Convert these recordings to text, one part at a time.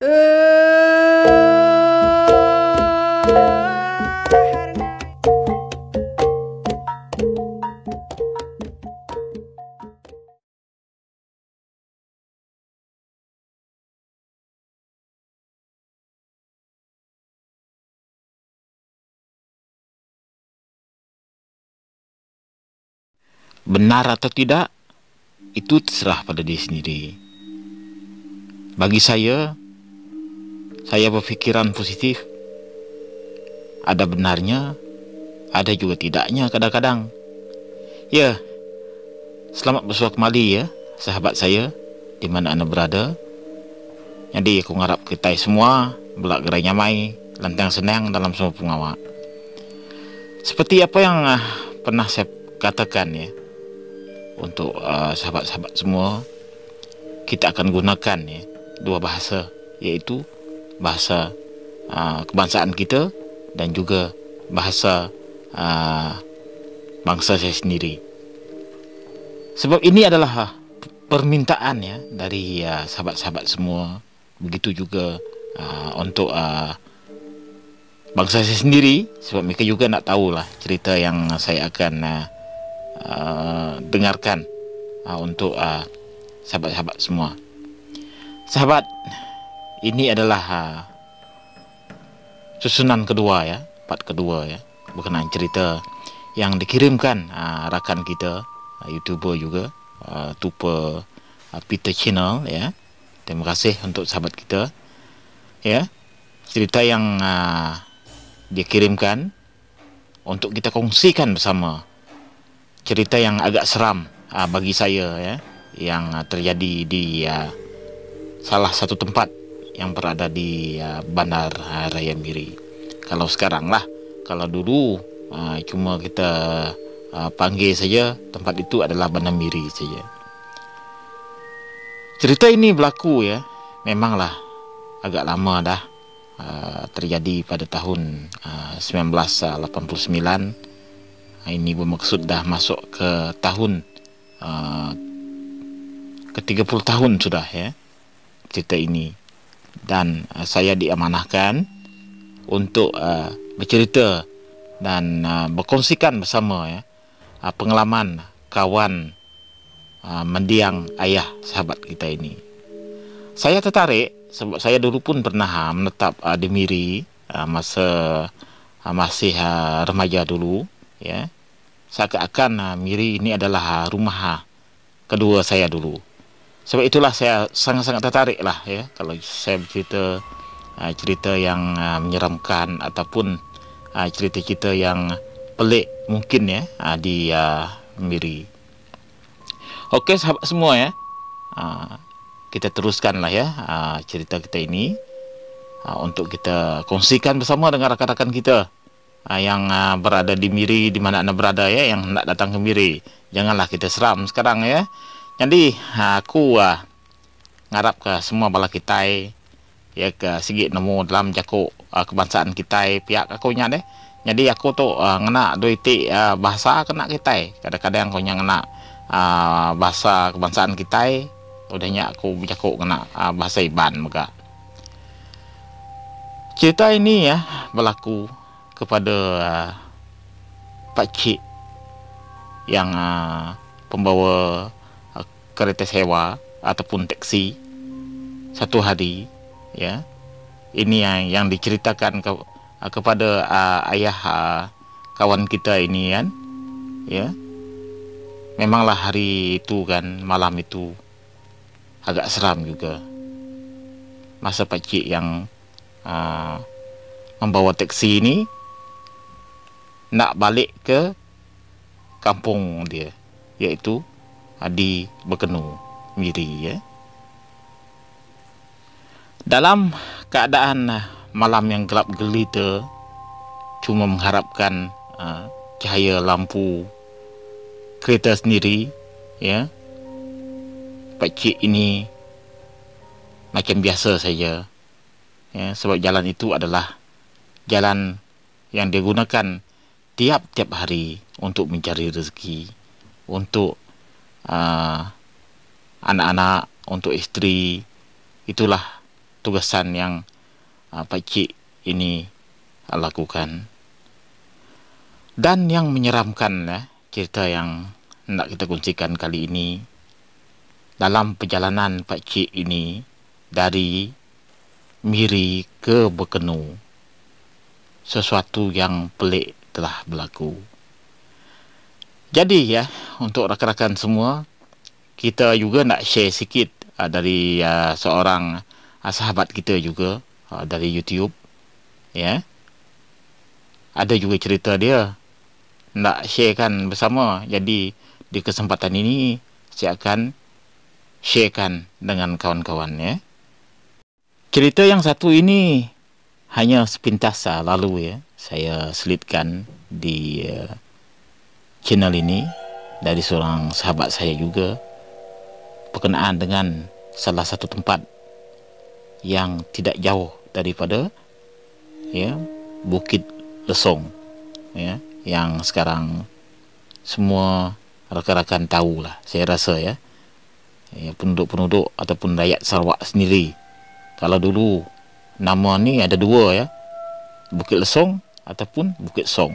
Benar atau tidak, itu terserah pada diri sendiri. Bagi saya berpikiran positif. Ada benarnya, ada juga tidaknya kadang-kadang. Ya, selamat bersua kembali ya, sahabat saya, di mana anda berada. Jadi aku ngarap kita semua belak gerai nyamai, lantang senang dalam semua pengawak. Seperti apa yang pernah saya katakan ya, untuk sahabat-sahabat semua, kita akan gunakan ya dua bahasa, yaitu bahasa kebangsaan kita dan juga bahasa bangsa saya sendiri. Sebab ini adalah permintaan ya dari sahabat-sahabat semua. Begitu juga untuk bangsa saya sendiri, sebab mereka juga nak tahulah cerita yang saya akan dengarkan untuk sahabat-sahabat semua. Sahabat, ini adalah susunan kedua ya, part kedua ya, berkenaan cerita yang dikirimkan rakan kita, YouTuber juga, Tupa Peter Channel ya. Terima kasih untuk sahabat kita ya. Cerita yang dia kirimkan untuk kita kongsikan bersama. Cerita yang agak seram bagi saya ya, yang terjadi di salah satu tempat yang berada di Bandar Raya Miri. Kalau sekarang lah, kalau dulu cuma kita panggil saja tempat itu adalah Bandar Miri saja. Cerita ini berlaku ya, memanglah agak lama dah, terjadi pada tahun 1989. Ini bermaksud dah masuk ke tahun ke 30 tahun sudah ya cerita ini. Dan saya diamanahkan untuk bercerita dan berkongsikan bersama ya pengalaman kawan mendiang ayah sahabat kita ini. Saya tertarik sebab saya dulu pun pernah menetap di Miri masa masih remaja dulu ya. Seakan-akan Miri ini adalah rumah kedua saya dulu. Sebab itulah saya sangat-sangat tertarik lah ya kalau saya bercerita cerita yang menyeramkan ataupun cerita-cerita yang pelik mungkin ya di Miri. Okey sahabat semua ya, kita teruskanlah ya cerita kita ini untuk kita kongsikan bersama dengan rakan-rakan kita yang berada di Miri, di mana anda berada ya, yang nak datang ke Miri. Janganlah kita seram sekarang ya. Jadi aku ngarap ke semua bala kita ya ke sigit nemu dalam jakuk kebangsaan kita pihak aku nya deh. Jadi aku tu ngena duiti bahasa kena kita. Kadang-kadang aku yang ngena bahasa kebangsaan kita, udahnya aku jakuk kena bahasa Iban juga. Cerita ini ya berlaku kepada Pak Cik yang pembawa kereta sewa ataupun taksi satu hari ya. Ini yang diceritakan kepada ayah kawan kita ini kan ya. Memanglah hari itu kan, malam itu agak seram juga. Masa Pak Cik yang membawa taksi ini nak balik ke kampung dia, yaitu di Bekenu Miri ya. Dalam keadaan malam yang gelap gelita, cuma mengharapkan cahaya lampu kereta sendiri ya. Pak Cik ini macam biasa saja ya, sebab jalan itu adalah jalan yang dia gunakan tiap-tiap hari untuk mencari rezeki, untuk anak-anak, untuk isteri. Itulah tugasan yang Pak Cik ini lakukan. Dan yang menyeramkan cerita yang nak kita kongsikan kali ini, dalam perjalanan Pak Cik ini dari Miri ke Bekenu, sesuatu yang pelik telah berlaku. Jadi untuk rakan-rakan semua, kita juga nak share sikit dari seorang sahabat kita juga dari YouTube. Ada juga cerita dia nak sharekan bersama. Jadi di kesempatan ini saya akan sharekan dengan kawan-kawan. Cerita yang satu ini hanya sepintas lalu saya selitkan di channel ini dari seorang sahabat saya juga, berkenaan dengan salah satu tempat yang tidak jauh daripada Bukit Lesong, yang sekarang semua rakan-rakan tahulah, saya rasa penduduk-penduduk ataupun rakyat Sarawak sendiri. Kalau dulu nama ni ada dua, Bukit Lesong ataupun Bukit Song.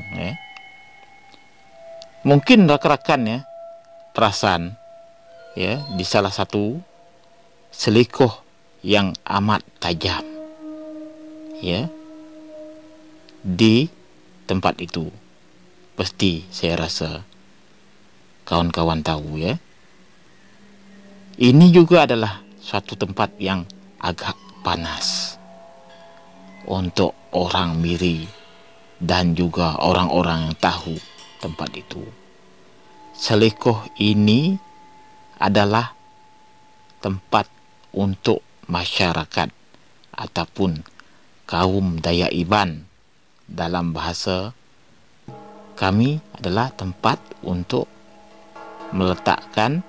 Mungkin rakan-rakan perasan di salah satu selekoh yang amat tajam di tempat itu. Pasti saya rasa kawan-kawan tahu. Ini juga adalah suatu tempat yang agak panas untuk orang Miri dan juga orang-orang yang tahu tempat itu. Selekoh ini adalah tempat untuk masyarakat ataupun kaum Dayak Iban. Dalam bahasa kami adalah tempat untuk meletakkan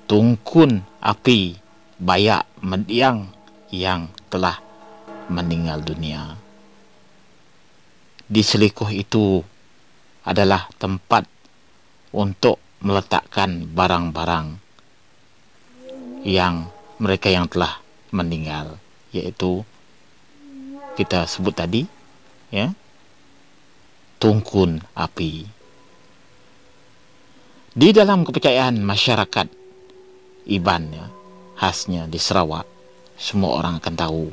tungkun api Bayak Mendiang yang telah meninggal dunia. Di selekoh itu adalah tempat untuk meletakkan barang-barang yang mereka yang telah meninggal, yaitu kita sebut tadi tungkun api. Di dalam kepercayaan masyarakat Iban khasnya di Sarawak, semua orang akan tahu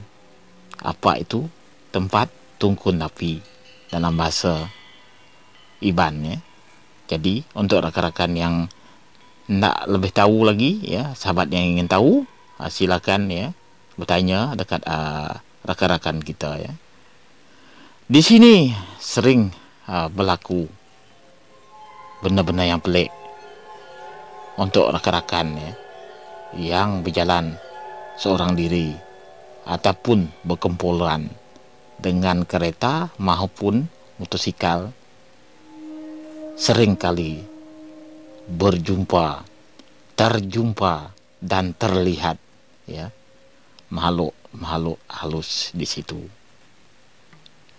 apa itu tempat tungkun api dalam bahasa Iban. Jadi untuk rakan-rakan yang nak lebih tahu lagi, sahabat yang ingin tahu, silakan bertanya dekat rakan-rakan kita. Di sini sering berlaku benda-benda yang pelik untuk rakan-rakan yang berjalan seorang diri ataupun berkumpulan dengan kereta maupun motosikal. Sering kali terjumpa dan terlihat makhluk halus di situ.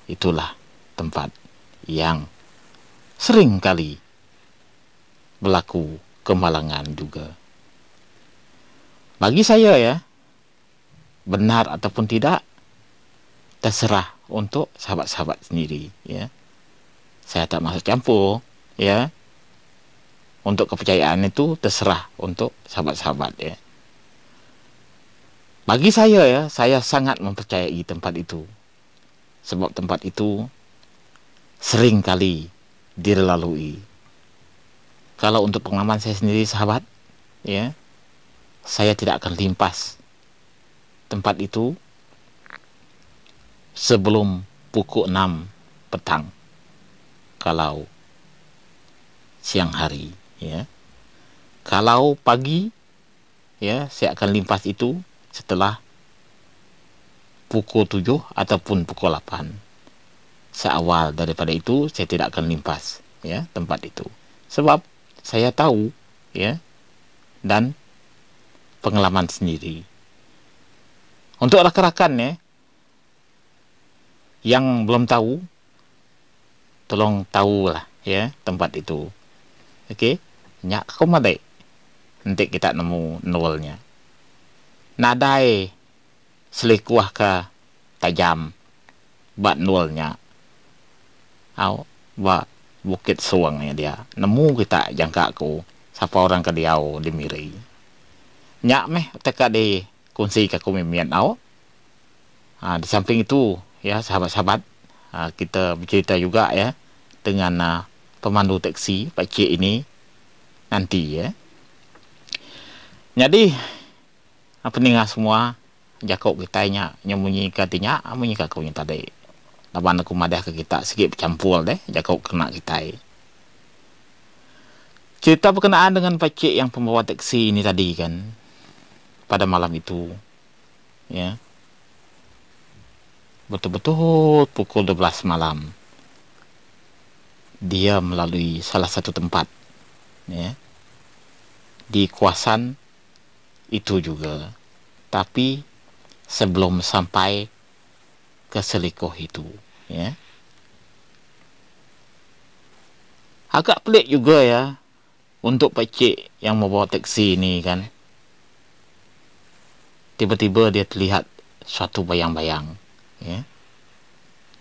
Itulah tempat yang sering kali berlaku kemalangan juga. Bagi saya benar ataupun tidak terserah untuk sahabat-sahabat sendiri. Saya tak masuk campur. Untuk kepercayaan itu terserah untuk sahabat-sahabat. Bagi saya saya sangat mempercayai tempat itu. Sebab tempat itu sering kali dilalui. Kalau untuk pengalaman saya sendiri sahabat, saya tidak akan limpas tempat itu sebelum pukul 6 petang. Kalau siang hari, kalau pagi, saya akan limpas itu setelah pukul 7 ataupun pukul 8. Seawal daripada itu saya tidak akan limpas tempat itu. Sebab saya tahu dan pengalaman sendiri. Untuk rakan-rakan yang belum tahu, tolong tahulah tempat itu. Okey, nyak kau madai. Nanti kita nemu nolnya. Nadai selikuah ka tajam bat nulnya au ba bukit suangnya dia nemu kita jangka ku siapa orang ke diau di miri nyak meh teka di kunci ka kumimian au. Di samping itu ya sahabat-sahabat, kita bercerita juga ya dengan pemandu taksi Pak Cik ini nanti ya. Jadi pendengar semua jakok kita nya nyemunyi katinya amunyi kaku nya tadi. Laban aku madah ke kita sikit bercampur deh jakok kena kita. Cerita berkenaan dengan Pak Cik yang pembawa taksi ini tadi kan pada malam itu ya. Betul-betul pukul 12 malam dia melalui salah satu tempat ya di kawasan itu juga, tapi sebelum sampai ke selikoh itu ya agak pelik juga ya untuk Pak Cik yang membawa taksi ini kan. Tiba-tiba dia terlihat suatu bayang-bayang ya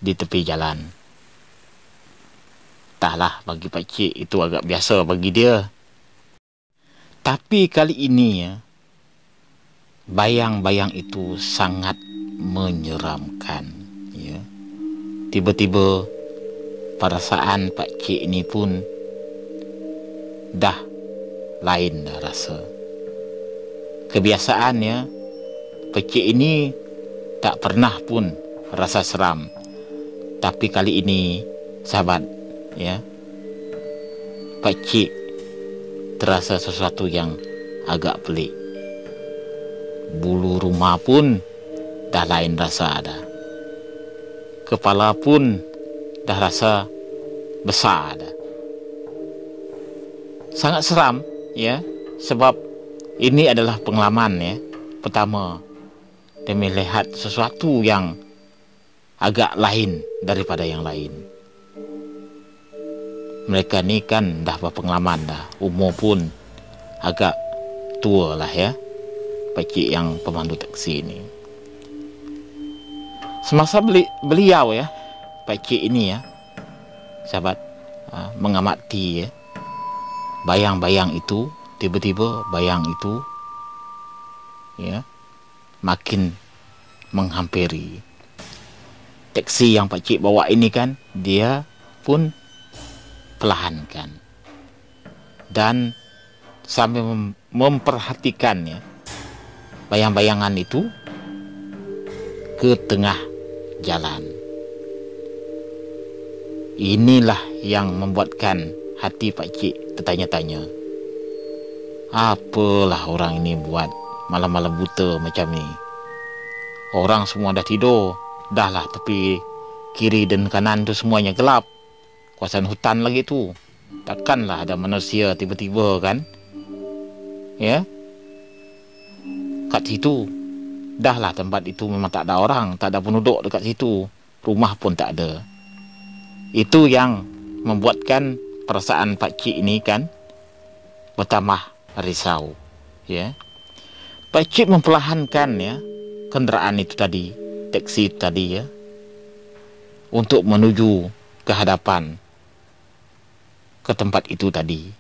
di tepi jalan. Entahlah, bagi Pak Cik itu agak biasa bagi dia. Tapi kali ini ya bayang-bayang itu sangat menyeramkan ya. Tiba-tiba perasaan Pak Cik ini pun dah lain dah rasa. Kebiasaannya Pak Cik ini tak pernah pun rasa seram. Tapi kali ini sahabat ya Pak Cik terasa sesuatu yang agak pelik. Bulu rumah pun dah lain rasa ada. Kepala pun dah rasa besar ada. Sangat seram ya, sebab ini adalah pengalaman ya pertama dia melihat sesuatu yang agak lain daripada yang lain. Mereka ni kan dah berpengalaman dah, umur pun agak tua lah ya Pak Cik yang pemandu taksi ini. Semasa beliau ya Pak Cik ini ya sahabat mengamati ya bayang-bayang itu, tiba-tiba bayang itu ya makin menghampiri. Taksi yang Pak Cik bawa ini kan dia pun perlahankan dan sambil memperhatikan ya bayang-bayangan itu ke tengah jalan. Inilah yang membuatkan hati Pak Cik tertanya-tanya, apalah orang ini buat malam-malam buta macam ni. Orang semua dah tidur, dah lah tepi kiri dan kanan tu semuanya gelap. Kawasan hutan lagi tu, takkanlah ada manusia tiba-tiba kan ya kat situ. Dah lah tempat itu memang tak ada orang, tak ada penduduk dekat situ, rumah pun tak ada. Itu yang membuatkan perasaan Pak Cik ini kan bertambah risau ya. Pak Cik memperlahankan ya kenderaan itu tadi, taksi itu tadi ya, untuk menuju ke hadapan ke tempat itu tadi.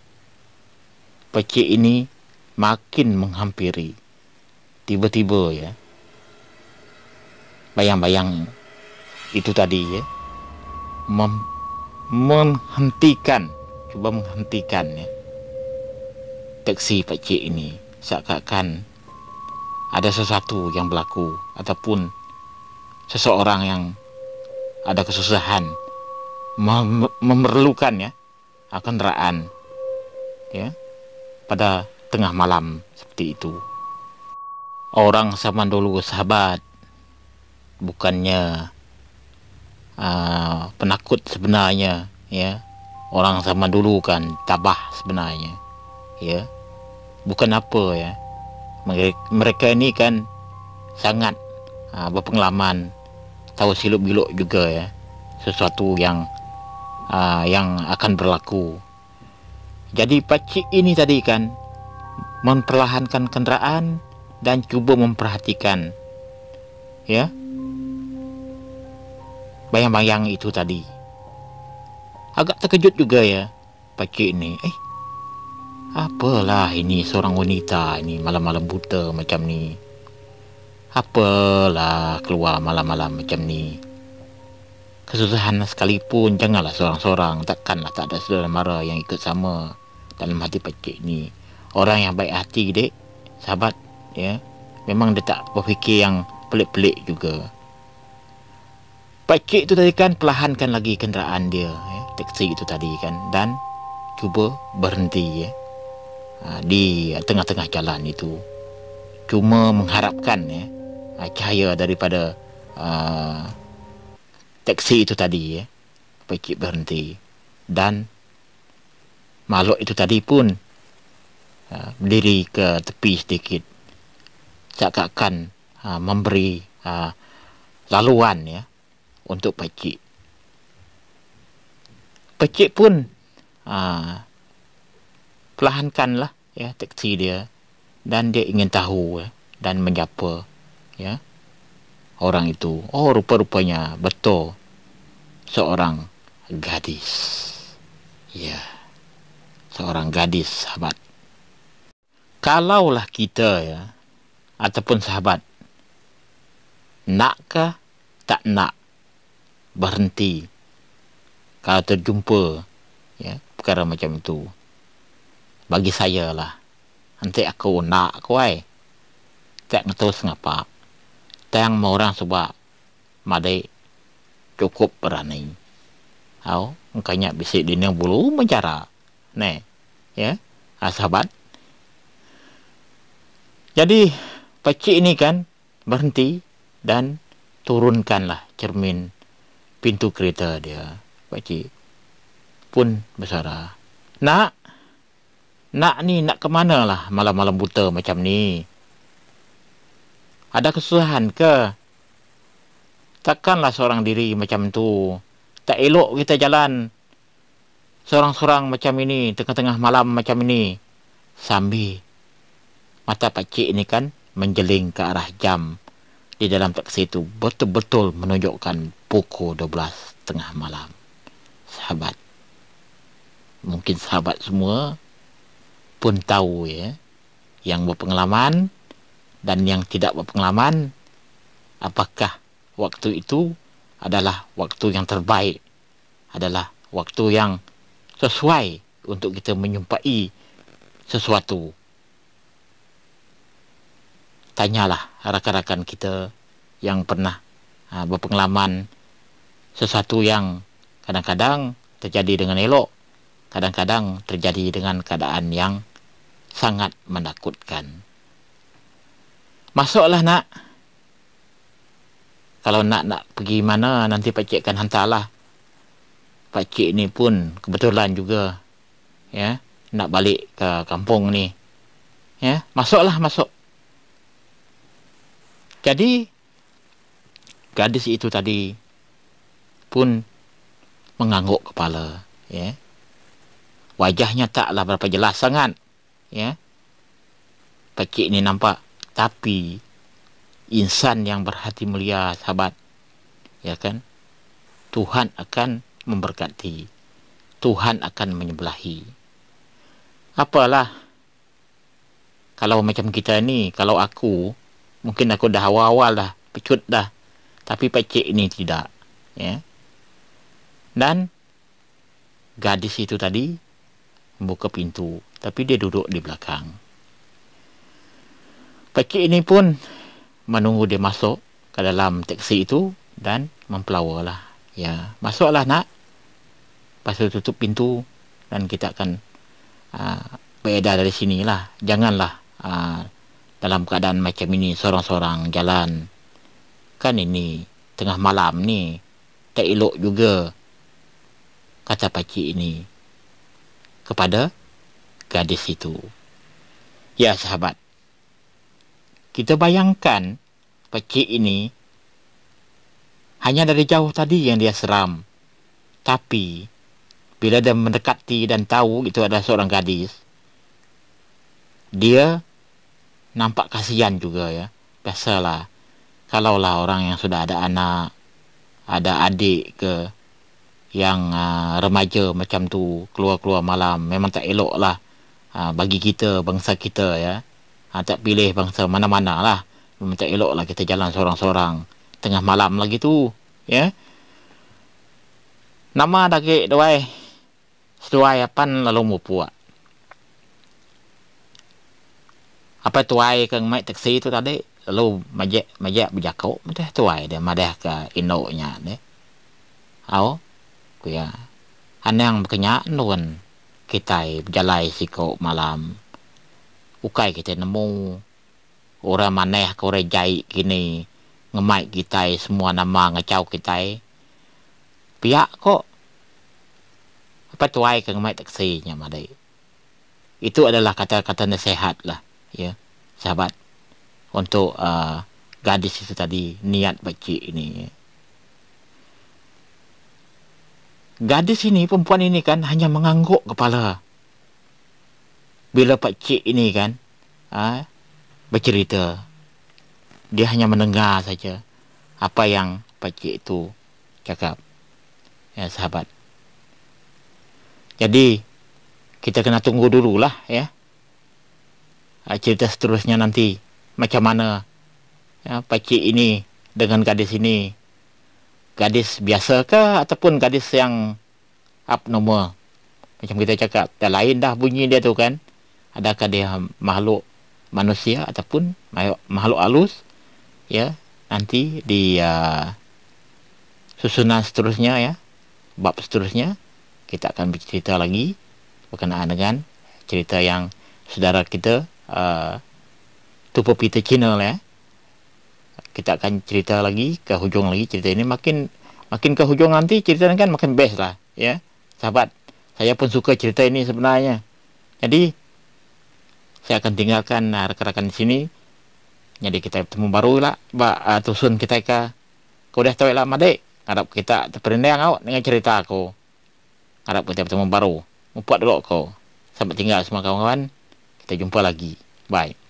Pak Cik ini makin menghampiri. Tiba-tiba ya bayang-bayang itu tadi ya menghentikan ya taksi Pak Cik ini, seakan-akan ada sesuatu yang berlaku ataupun seseorang yang ada kesusahan memerlukan ya kenderaan ya pada tengah malam seperti itu. Orang zaman dulu sahabat bukannya penakut sebenarnya ya. Orang zaman dulu kan tabah sebenarnya ya. Bukan apa ya, mereka ini kan sangat berpengalaman, tahu siluk biluk juga ya sesuatu yang akan berlaku. Jadi Pak Cik ini tadi kan memperlahankan kenderaan dan cuba memperhatikan ya, bayang-bayang itu tadi. Agak terkejut juga ya pakcik ni. Apalah ini seorang wanita ini malam-malam buta macam ni. Apalah keluar malam-malam macam ni. Kesusahan sekalipun janganlah seorang-seorang. Takkanlah tak ada saudara mara yang ikut sama dalam hati pakcik ni. Orang yang baik hati, dek, sahabat, ya. Memang dia tak berfikir yang pelik-pelik juga. Pakcik tu tadi kan perlahankan lagi kenderaan dia, ya, taksi itu tadi kan, dan cuba berhenti, ya, di tengah-tengah jalan itu. Cuma mengharapkan, ya, cahaya daripada taksi itu tadi, ya. Pakcik berhenti, dan makhluk itu tadi pun berdiri ke tepi sedikit, seakan-akan memberi laluan, ya, untuk pakcik. Pakcik pun perlahankanlah, ya, taksi dia, dan dia ingin tahu, ya, dan menyapa, ya, orang itu. Oh, rupa-rupanya betul seorang gadis. Ya, seorang gadis, sahabat. Kalaulah kita, ya, ataupun sahabat, nakkah tak nak berhenti kalau terjumpa, ya, perkara macam itu? Bagi saya lah, nanti aku nak kuai tak ngetul sengapa tang mau orang sebab madai cukup berani. Makanya bisik di nang bulu mencara, ne, ya, sahabat. Jadi pakcik ini kan berhenti dan turunkanlah cermin pintu kereta dia. Pakcik pun bersara, nak ni nak ke mana lah malam-malam buta macam ni? Ada kesusahan ke? Takkanlah seorang diri macam tu. Tak elok kita jalan seorang-seorang macam ini, tengah-tengah malam macam ini. Sambil mata pakcik ini kan menjeling ke arah jam di dalam taksi itu, betul-betul menunjukkan pukul 12 tengah malam. Sahabat, mungkin sahabat semua pun tahu, ya, yang berpengalaman dan yang tidak berpengalaman, apakah waktu itu adalah waktu yang terbaik, adalah waktu yang sesuai untuk kita menyumpai sesuatu. Tanyalah rakan-rakan kita yang pernah berpengalaman sesuatu yang kadang-kadang terjadi dengan elok, kadang-kadang terjadi dengan keadaan yang sangat menakutkan. Masuklah, nak. Kalau nak pergi mana, nanti pakcik akan hantarlah. Pakcik ni pun kebetulan juga, ya, nak balik ke kampung ni. Ya, masuklah, masuk. Jadi gadis itu tadi pun mengangguk kepala, ya. Wajahnya taklah berapa jelas sangat, ya. Pakcik ni nampak, tapi insan yang berhati mulia, sahabat, ya kan? Tuhan akan memberkati, Tuhan akan menyebelahi. Apalah kalau macam kita ni, kalau aku mungkin aku dah awal-awal dah pecut dah, tapi pakcik ni tidak, ya. Dan gadis itu tadi membuka pintu, tapi dia duduk di belakang. Pakcik ini pun menunggu dia masuk ke dalam taksi itu dan mempelawalah, ya, masuklah, nak. Lepas tu tutup pintu dan kita akan beredar dari sinilah. Janganlah dalam keadaan macam ini seorang-seorang jalan. Kan ini tengah malam ni, tak elok juga, kata pakcik ini kepada gadis itu. Ya, sahabat, kita bayangkan pakcik ini hanya dari jauh tadi yang dia seram. Tapi bila dia mendekati dan tahu itu adalah seorang gadis, dia nampak kasihan juga, ya. Biasalah kalaulah orang yang sudah ada anak, ada adik ke yang remaja macam tu, keluar-keluar malam, memang tak elok lah bagi kita, bangsa kita ya. Tak pilih bangsa mana-mana lah, memang tak elok lah kita jalan seorang-seorang tengah malam lagi tu ya. Nama daki doai setuai apan lalu mu puak. Apa tuai ke mai taksi tu tadi lalu majak berjakau mesti tuai dia madah ke inoknya deh. Au kuya anang berkenyak nuan kita berjalai siko malam. Ukai kita nemu orang maneh ke orang jai kini ngemai kita semua nama ngacau kita. Pihak kok apa tuai ke ngemai taksinya madai. Itu adalah kata-kata nasihat lah ya sahabat untuk gadis itu tadi, niat baik ini. Gadis ini, perempuan ini kan hanya mengangguk kepala bila Pak Cik ini kan bercerita. Dia hanya mendengar saja apa yang Pak Cik itu cakap ya sahabat. Jadi kita kena tunggu dululah ya cerita seterusnya nanti macam mana ya, pakcik ini dengan gadis ini, gadis biasa ke ataupun gadis yang abnormal macam kita cakap, dah lain dah bunyi dia tu kan. Adakah dia makhluk manusia ataupun makhluk halus ya. Nanti di susunan seterusnya ya, bab seterusnya kita akan bercerita lagi berkenaan dengan cerita yang saudara kita Tupo Peter Channel ya. Kita akan cerita lagi ke hujung lagi cerita ini, makin ke hujung nanti cerita ini kan makin best lah ya sahabat. Saya pun suka cerita ini sebenarnya. Jadi saya akan tinggalkan rekan-rekan di sini. Jadi kita bertemu baru lah tusun kita ke kau dah tahu lah madek. Harap kita terperendang awak dengan cerita aku. Harap kita bertemu baru. Membuat dulu kau. Sampai tinggal semua kawan-kawan. Kita jumpa lagi. Bye.